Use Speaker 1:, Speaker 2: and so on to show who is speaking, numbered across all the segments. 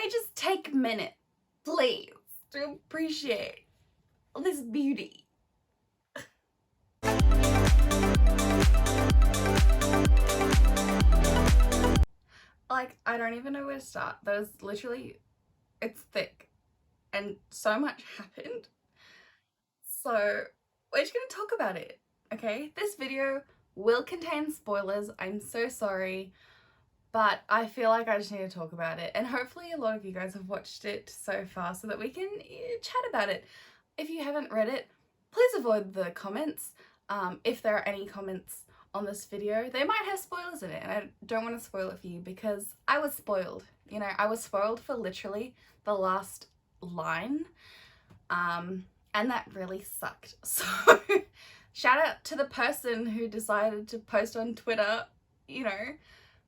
Speaker 1: we just take a minute, please, to appreciate this beauty? Like, I don't even know where to start. There's literally, it's thick and so much happened. So we're just gonna talk about it, okay? This video will contain spoilers. I'm so sorry, but I feel like I just need to talk about it. And hopefully a lot of you guys have watched it so far so that we can chat about it. If you haven't read it, please avoid the comments. If there are any comments on this video, they might have spoilers in it, and I don't want to spoil it for you because I was spoiled. You know, I was spoiled for literally the last line, and that really sucked. So shout out to the person who decided to post on Twitter, you know,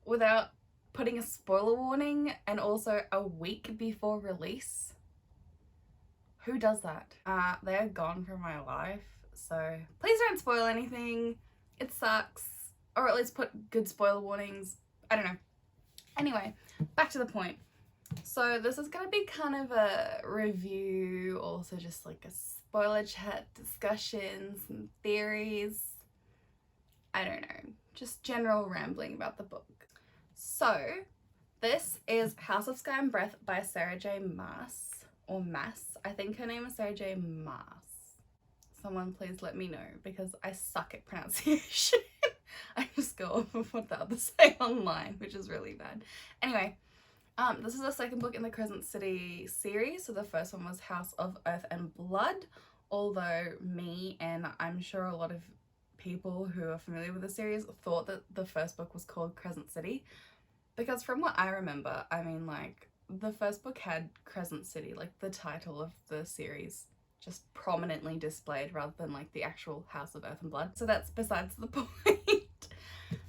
Speaker 1: without putting a spoiler warning and also a week before release. Who does that? They are gone from my life, so please don't spoil anything. It sucks. Or at least put good spoiler warnings. I don't know. Anyway, back to the point. So this is going to be kind of a review, also just like a spoiler chat, discussion, some theories. I don't know. Just general rambling about the book. So this is House of Sky and Breath by Sarah J. Maas. Or Maas. I think her name is Sarah J. Maas. Someone please let me know because I suck at pronunciation. I just go off of what the others say online, which is really bad. Anyway, this is the second book in the Crescent City series. So the first one was House of Earth and Blood, although me and I'm sure a lot of people who are familiar with the series thought that the first book was called Crescent City, because from what I remember, I mean, like, the first book had Crescent City, like the title of the series, just prominently displayed rather than like the actual House of Earth and Blood. So that's besides the point.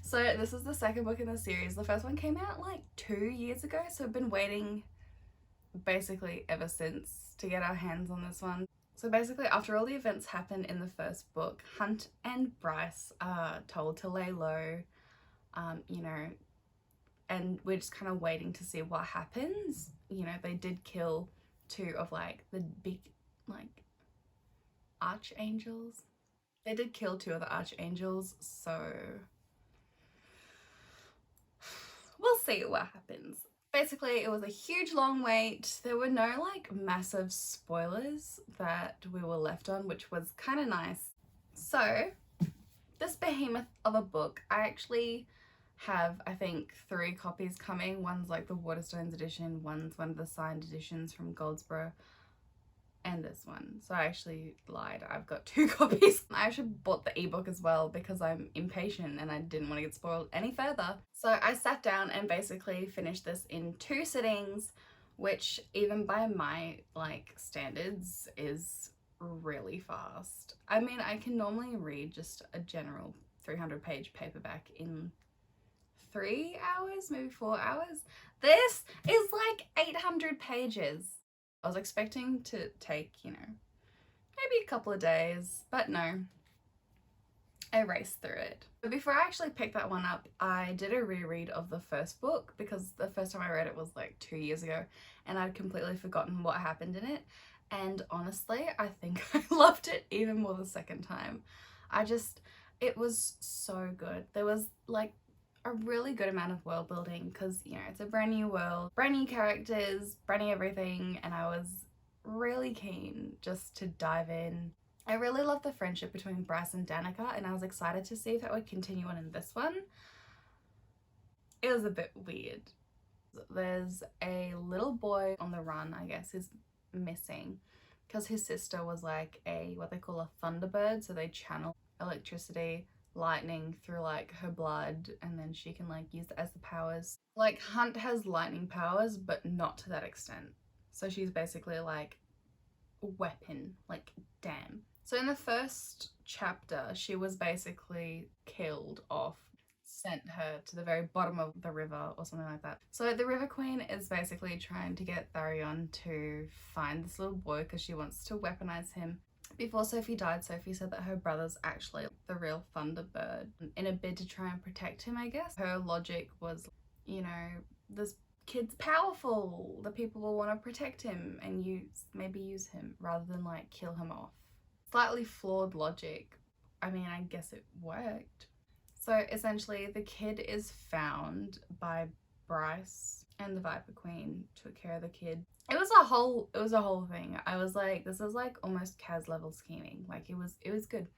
Speaker 1: So this is the second book in the series. The first one came out like 2 years ago, so I've been waiting basically ever since to get our hands on this one. So basically after all the events happen in the first book, Hunt and Bryce are told to lay low, you know, and we're just kind of waiting to see what happens. You know, they did kill 2 of like the big like archangels. They did kill 2 of the archangels, so we'll see what happens. Basically, it was a huge long wait. There were no like massive spoilers that we were left on, which was kind of nice. So this behemoth of a book, I actually have, I think, 3 copies coming. One's like the Waterstones edition, one's one of the signed editions from Goldsboro, and this one. So I actually lied, I've got 2 copies. I actually bought the ebook as well because I'm impatient and I didn't want to get spoiled any further. So I sat down and basically finished this in 2 sittings, which even by my like standards is really fast. I mean, I can normally read just a general 300-page paperback in 3 hours, maybe 4 hours. This is like 800 pages. I was expecting to take, you know, maybe a couple of days, but no, I raced through it. But before I actually picked that one up, I did a reread of the first book because the first time I read it was like 2 years ago and I'd completely forgotten what happened in it. And honestly, I think I loved it even more the second time. It was so good. There was like a really good amount of world building because, you know, it's a brand new world, brand new characters, brand new everything, and I was really keen just to dive in. I really loved the friendship between Bryce and Danica, and I was excited to see if that would continue on in this one. It was a bit weird. There's a little boy on the run, I guess, who's missing because his sister was like what they call a thunderbird, so they channel electricity, lightning through like her blood, and then she can like use it as the powers. Like Hunt has lightning powers, but not to that extent. So she's basically like a weapon, like damn. So in the first chapter, she was basically killed off, sent her to the very bottom of the river or something like that. So the River Queen is basically trying to get Tharion to find this little boy because she wants to weaponize him. Before Sophie died, Sophie said that her brother's actually the real Thunderbird in a bid to try and protect him, I guess. Her logic was, you know, this kid's powerful. The people will want to protect him and maybe use him rather than like kill him off. Slightly flawed logic. I mean, I guess it worked. So essentially the kid is found by Bryce, and the Viper Queen took care of the kid. It was a whole thing. I was like, this is like almost Kaz level scheming. Like it was good.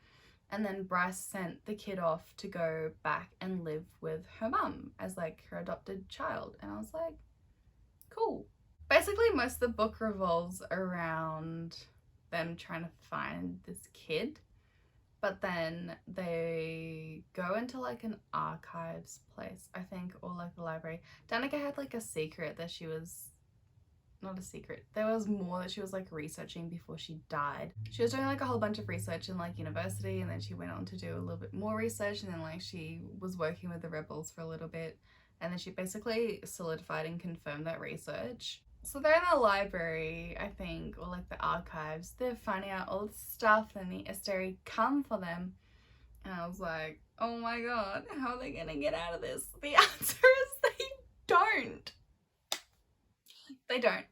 Speaker 1: And then Bryce sent the kid off to go back and live with her mum as like her adopted child. And I was like, cool. Basically, most of the book revolves around them trying to find this kid. But then they go into like an archives place, I think, or like the library. Danica had like a secret that she was, not a secret, there was more that she was like researching before she died. She was doing like a whole bunch of research in like university, and then she went on to do a little bit more research, and then like she was working with the rebels for a little bit, and then she basically solidified and confirmed that research. So they're in the library, I think, or like the archives. They're finding out all this stuff, and the Asteri come for them. And I was like, oh my god, how are they gonna get out of this? The answer is they don't. They don't.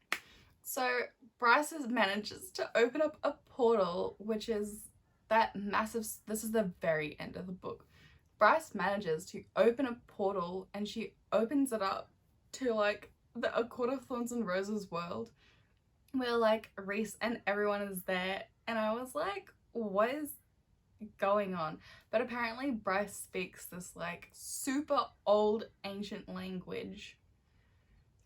Speaker 1: So Bryce manages to open up a portal, which is that massive, this is the very end of the book. Bryce manages to open a portal, and she opens it up to like a Court of Thorns and Roses world where like Reese and everyone is there, and I was like, what is going on? But apparently Bryce speaks this like super old ancient language,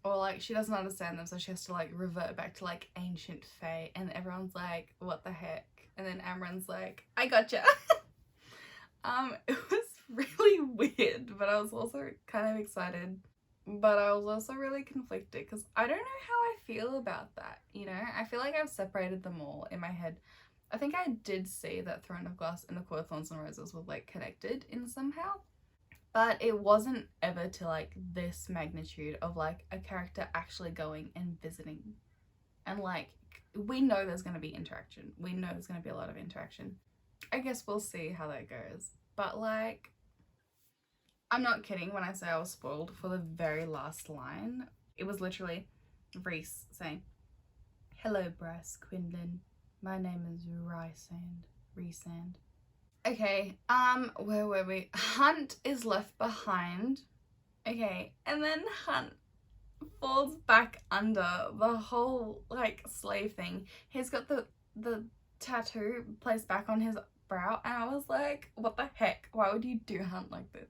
Speaker 1: or like she doesn't understand them, so she has to like revert back to like ancient Fae, and everyone's like, what the heck? And then Amren's like, I gotcha. It was really weird, but I was also kind of excited. But I was also really conflicted because I don't know how I feel about that, you know? I feel like I've separated them all in my head. I think I did see that Throne of Glass and the Court of Thorns and Roses were like connected in somehow. But it wasn't ever to like this magnitude of like a character actually going and visiting. And like, we know there's going to be interaction. We know there's going to be a lot of interaction. I guess we'll see how that goes. But like, I'm not kidding when I say I was spoiled for the very last line. It was literally Reese saying, hello Bryce Quinlan, my name is Rysand. Okay, where were we? Hunt is left behind. Okay, and then Hunt falls back under the whole like slave thing. He's got the tattoo placed back on his brow, and I was like, what the heck? Why would you do Hunt like this?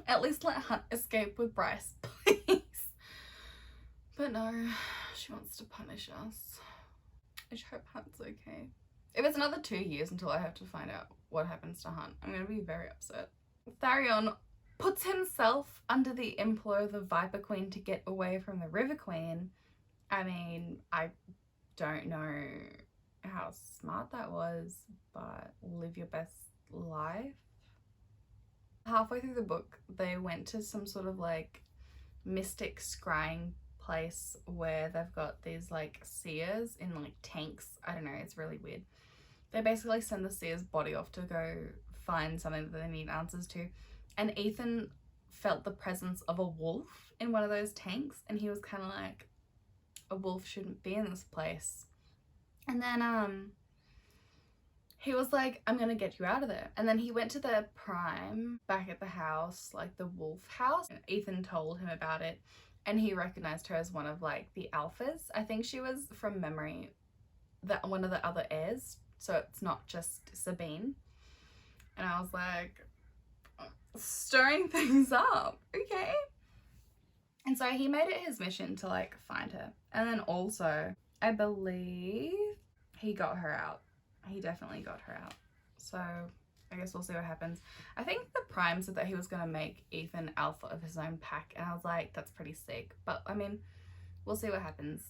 Speaker 1: At least let Hunt escape with Bryce, please. But no, she wants to punish us. I just hope Hunt's okay. If it's another 2 years until I have to find out what happens to Hunt, I'm going to be very upset. Tharion puts himself under the employ of the Viper Queen to get away from the River Queen. I mean, I don't know how smart that was, but live your best life. Halfway through the book, they went to some sort of like mystic scrying place where they've got these like seers in like tanks. I don't know, it's really weird. They basically send the seer's body off to go find something that they need answers to. And Ethan felt the presence of a wolf in one of those tanks, and he was kind of like, a wolf shouldn't be in this place. And then he was like, I'm gonna get you out of there. And then he went to the Prime back at the house, like the wolf house. And Ethan told him about it, and he recognized her as one of like the alphas. I think she was, from memory, that one of the other heirs. So it's not just Sabine. And I was like, stirring things up, okay? And so he made it his mission to like find her. And then also, I believe he got her out. He definitely got her out. So I guess we'll see what happens. I think the Prime said that he was going to make Ethan alpha of his own pack, and I was like, that's pretty sick. But I mean, we'll see what happens.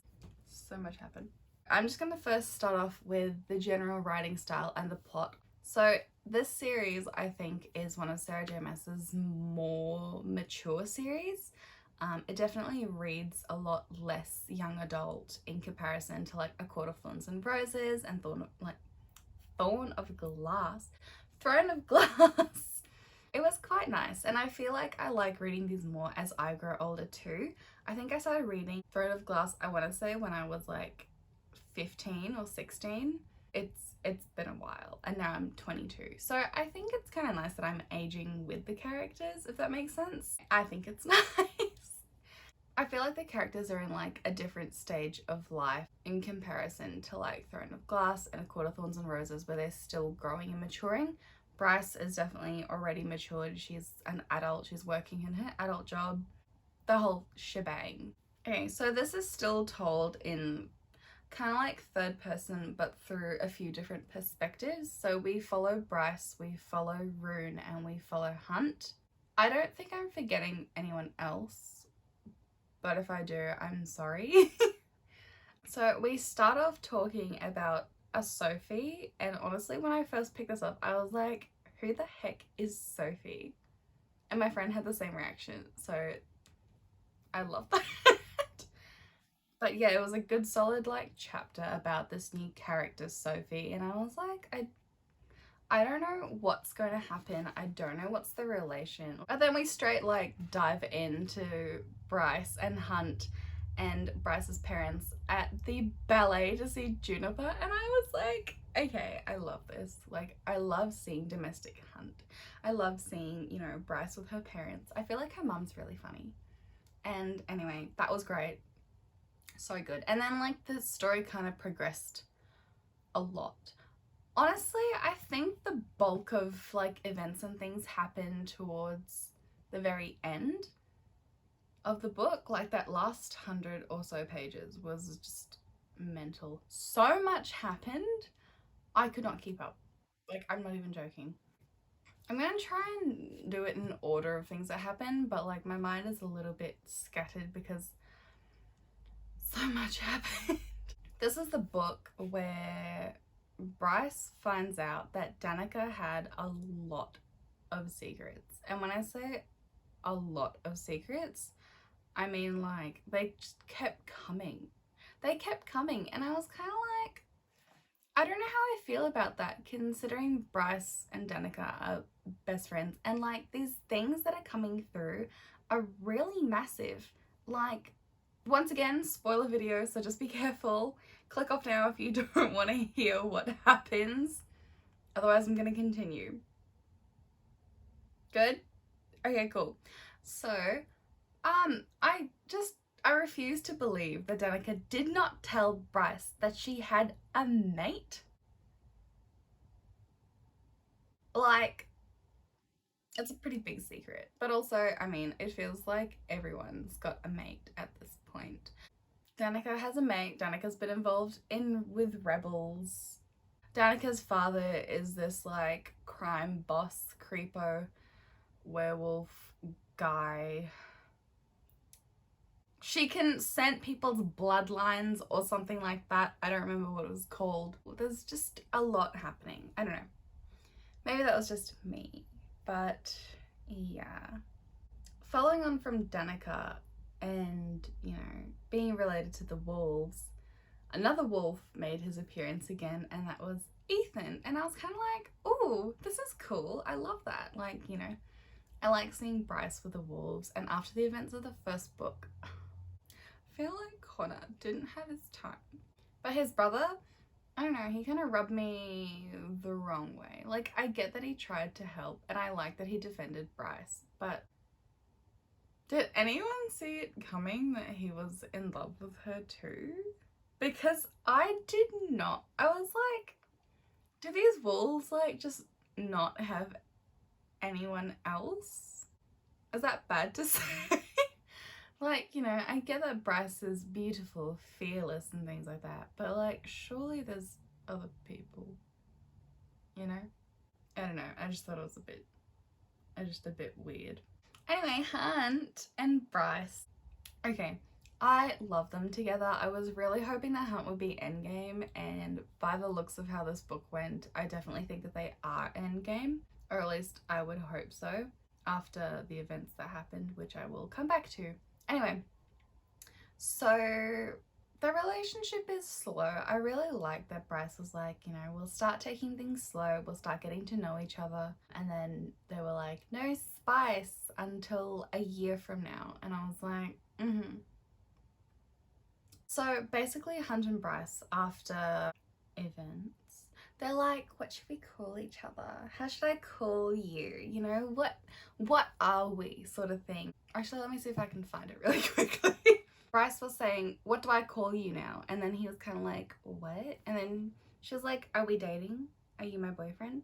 Speaker 1: So much happened. I'm just going to first start off with the general writing style and the plot. So this series, I think, is one of Sarah J Maas's more mature series. It definitely reads a lot less young adult in comparison to like A Court of Thorns and Roses and Throne of Glass. It was quite nice, and I feel like I like reading these more as I grow older too. I think I started reading Throne of Glass, I want to say, when I was like 15 or 16. It's been a while, and now I'm 22. So I think it's kind of nice that I'm aging with the characters, if that makes sense. I think it's nice. I feel like the characters are in like a different stage of life in comparison to like Throne of Glass and A Court of Thorns and Roses, where they're still growing and maturing. Bryce is definitely already matured. She's an adult. She's working in her adult job. The whole shebang. Okay, so this is still told in kind of like third person, but through a few different perspectives. So we follow Bryce, we follow Rune, and we follow Hunt. I don't think I'm forgetting anyone else, but if I do, I'm sorry. So we start off talking about a Sophie, and honestly, when I first picked this up, I was like, who the heck is Sophie? And my friend had the same reaction, so I love that. But yeah, it was a good solid like chapter about this new character, Sophie, and I was like, I don't know what's going to happen. I don't know what's the relation. But then we straight like dive into Bryce and Hunt and Bryce's parents at the ballet to see Juniper, and I was like, okay, I love this. Like, I love seeing domestic Hunt. I love seeing, you know, Bryce with her parents. I feel like her mum's really funny. And anyway, that was great. So good. And then like the story kind of progressed a lot. Honestly, I think the bulk of like events and things happen towards the very end of the book. Like that last 100 or so pages was just mental. So much happened, I could not keep up. Like, I'm not even joking. I'm gonna try and do it in order of things that happen, but like my mind is a little bit scattered because so much happened. This is the book where Bryce finds out that Danica had a lot of secrets. And when I say a lot of secrets, I mean like they just kept coming. They kept coming, and I was kind of like, I don't know how I feel about that, considering Bryce and Danica are best friends, and like these things that are coming through are really massive. Like, once again, spoiler video, so just be careful. Click off now if you don't want to hear what happens. Otherwise, I'm going to continue. Good? Okay, cool. So, I refuse to believe that Danica did not tell Bryce that she had a mate. Like, it's a pretty big secret. But also, I mean, it feels like everyone's got a mate at this point. Danica has a mate. Danica's been involved with rebels. Danica's father is this like crime boss, creepo, werewolf guy. She can scent people's bloodlines or something like that. I don't remember what it was called. There's just a lot happening. I don't know. Maybe that was just me, but yeah. Following on from Danica and, you know, being related to the wolves, another wolf made his appearance again, and that was Ethan. And I was kind of like, ooh, this is cool. I love that. Like, you know, I like seeing Bryce with the wolves. And after the events of the first book, I feel like Connor didn't have his time. But his brother, I don't know, he kind of rubbed me the wrong way. Like, I get that he tried to help, and I like that he defended Bryce, but did anyone see it coming that he was in love with her too? Because I did not. I was like, do these wolves like just not have anyone else? Is that bad to say? Like, you know, I get that Bryce is beautiful, fearless and things like that, but like, surely there's other people, you know? I don't know, I just thought it was a bit weird. Anyway, Hunt and Bryce. Okay, I love them together. I was really hoping that Hunt would be endgame, and by the looks of how this book went, I definitely think that they are endgame, or at least I would hope so, after the events that happened, which I will come back to. Anyway, so The relationship is slow. I really like that Bryce was like, you know, we'll start taking things slow, we'll start getting to know each other. And then they were like, no spice until a year from now. And I was like, So basically Hunt and Bryce, after events, they're like, what should we call each other? How should I call you? You know, what are we, sort of thing. Actually, let me see if I can find it really quickly. Bryce was saying, what do I call you now? And then he was kind of like, what? And then she was like, are we dating? Are you my boyfriend?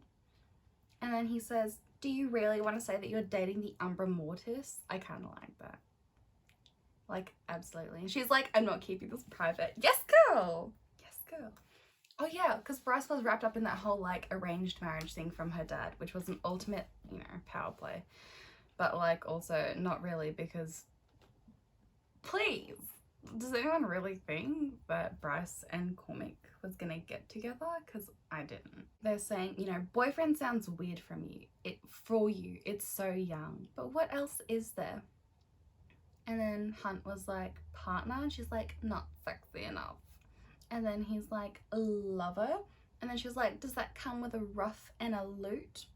Speaker 1: And then he says, do you really want to say that you're dating the Umbra Mortis? I kind of like that. Like, absolutely. And she's like, I'm not keeping this private. Yes, girl. Yes, girl. Oh yeah, because Bryce was wrapped up in that whole like arranged marriage thing from her dad, which was an ultimate, you know, power play. But like also not really, because please, does anyone really think that Bryce and Cormac was gonna get together? Because I didn't. They're saying, you know, boyfriend sounds weird from you. For you, it's so young. But what else is there? And then Hunt was like, partner? And she's like, not sexy enough. And then he's like, lover? And then she was like, does that come with a ruff and a lute?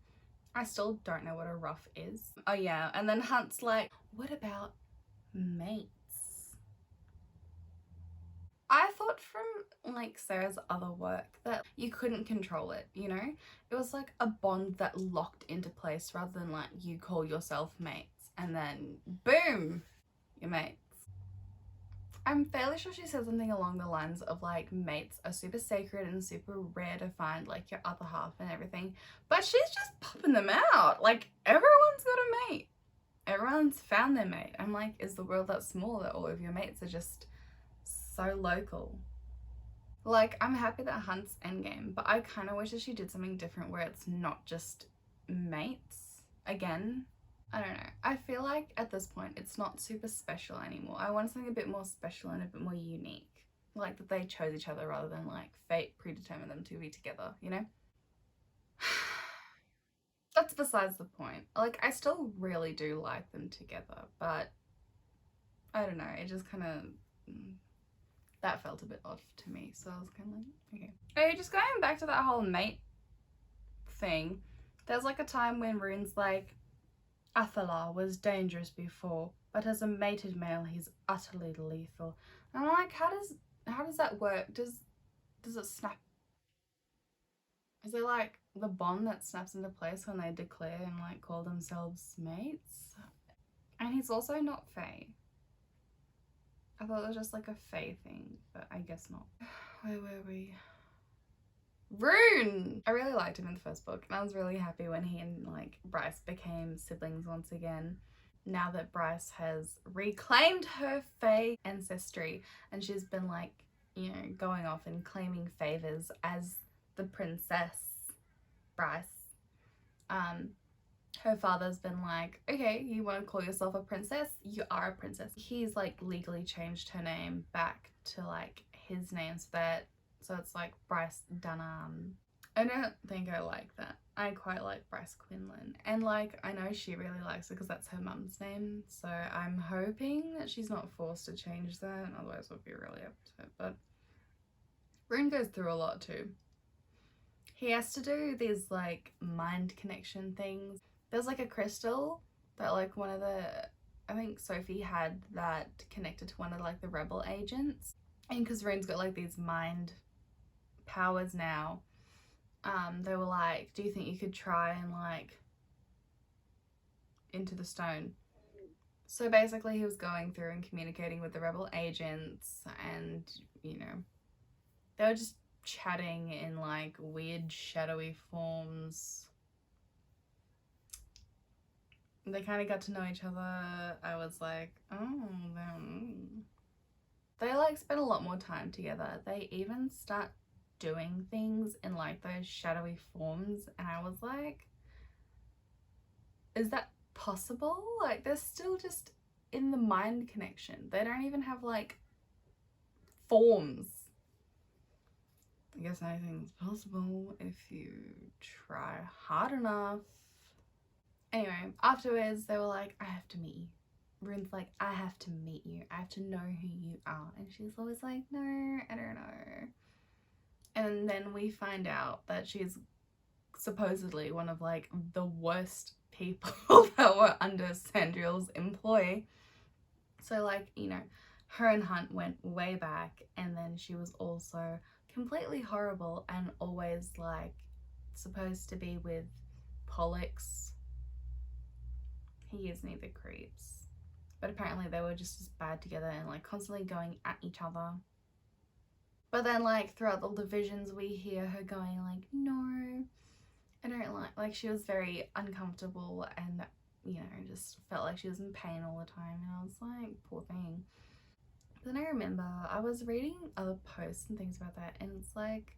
Speaker 1: I still don't know what a ruff is. Oh yeah, and then Hunt's like, what about mates? I thought from like Sarah's other work that you couldn't control it, you know? It was like a bond that locked into place rather than like you call yourself mates and then boom, you're mates. I'm fairly sure she said something along the lines of like mates are super sacred and super rare to find, like your other half and everything. But she's just popping them out. Like everyone's got a mate. Everyone's found their mate. I'm like, is the world that small that all of your mates are just so local? Like, I'm happy that Hunt's endgame, but I kind of wish that she did something different where it's not just mates again. I don't know. I feel like at this point it's not super special anymore. I want something a bit more special and a bit more unique. Like that they chose each other rather than like fate predetermined them to be together, you know? That's besides the point. Like, I still really do like them together, but I don't know. It just kind of, that felt a bit odd to me. So I was kind of like, okay. Okay, just going back to that whole mate thing. There's like a time when Rune's like, Athalar was dangerous before, but as a mated male, he's utterly lethal. And I'm like, how does that work? Does it snap? Is it like the bond that snaps into place when they declare and like call themselves mates? And he's also not Fae. I thought it was just like a Fae thing, but I guess not. Where were we? Rune! I really liked him in the first book, and I was really happy when he and like Bryce became siblings once again. Now that Bryce has reclaimed her Fae ancestry and she's been like, you know, going off and claiming favors as the princess Bryce. Her father's been like, okay, you want to call yourself a princess? You are a princess. He's like legally changed her name back to like his name so it's like Bryce Dunham. I don't think I like that. I quite like Bryce Quinlan. And like, I know she really likes it because that's her mum's name. So I'm hoping that she's not forced to change that. Otherwise I'll be really upset. But Rune goes through a lot too. He has to do these like mind connection things. There's like a crystal that like one of the, I think Sophie had that connected to one of like the rebel agents. And because Rune's got like these mind powers now, they were like, do you think you could try and like into the stone? So basically he was going through and communicating with the rebel agents, and you know, they were just chatting in like weird shadowy forms. They kind of got to know each other. I was like, oh, they like spent a lot more time together. They even start doing things in like those shadowy forms, and I was like, is that possible? Like they're still just in the mind connection. They don't even have like forms. I guess anything's possible if you try hard enough. Anyway, afterwards they were like, I have to meet you. Rune's like, I have to meet you. I have to know who you are. And she's always like, no, I don't know. And then we find out that she's supposedly one of like the worst people that were under Sandriel's employ. So like, you know, her and Hunt went way back, and then she was also completely horrible and always like supposed to be with Pollux. He is neither creeps. But apparently they were just as bad together and like constantly going at each other. But then like throughout all the visions we hear her going like, no, I don't like she was very uncomfortable and, you know, just felt like she was in pain all the time, and I was like, poor thing. But then I remember I was reading other posts and things about that, and it's like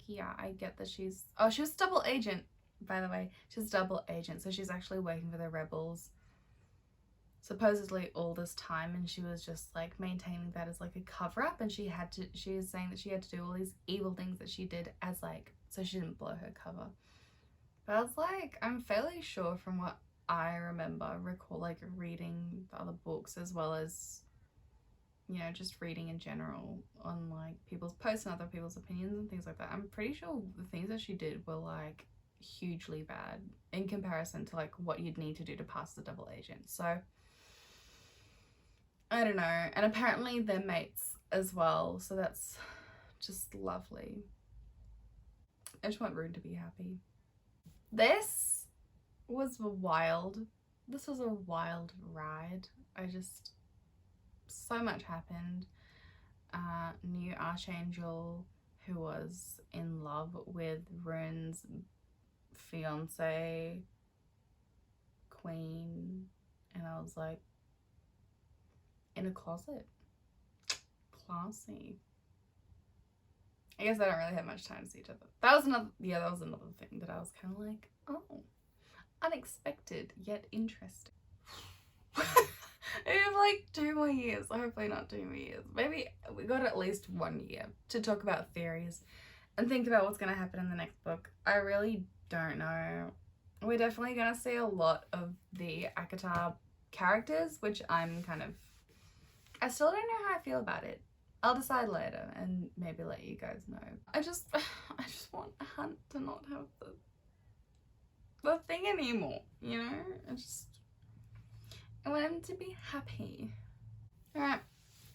Speaker 1: yeah, I get that she was double agent, by the way. She's double agent, so she's actually working for the rebels supposedly all this time, and she was just like maintaining that as like a cover-up, and she was saying that she had to do all these evil things that she did as like so she didn't blow her cover. But I was like, I'm fairly sure from what I recall like reading the other books, as well as, you know, just reading in general on like people's posts and other people's opinions and things like that, I'm pretty sure the things that she did were like hugely bad in comparison to like what you'd need to do to pass the double agent. So I don't know. And apparently they're mates as well, so that's just lovely. I just want Rune to be happy. This was a wild ride. So much happened. New Archangel, who was in love with Rune's fiance, Queen, and I was like, in a closet. Classy. I guess I don't really have much time to see each other. That was another thing that I was kind of like, oh, unexpected yet interesting. It was like 2 more years. Hopefully not 2 more years. Maybe we got at least 1 year to talk about theories and think about what's going to happen in the next book. I really don't know. We're definitely going to see a lot of the HAHAH characters, which I still don't know how I feel about it. I'll decide later and maybe let you guys know. I just want Hunt to not have the thing anymore, you know? I want him to be happy. Alright.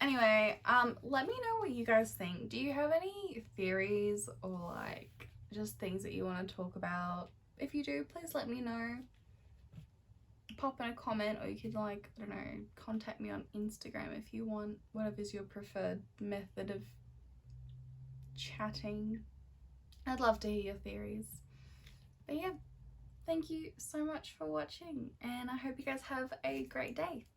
Speaker 1: Anyway, let me know what you guys think. Do you have any theories or like just things that you want to talk about? If you do, please let me know. Pop in a comment, or you could like, I don't know, contact me on Instagram if you want, whatever's your preferred method of chatting. I'd love to hear your theories. But yeah, thank you so much for watching, and I hope you guys have a great day.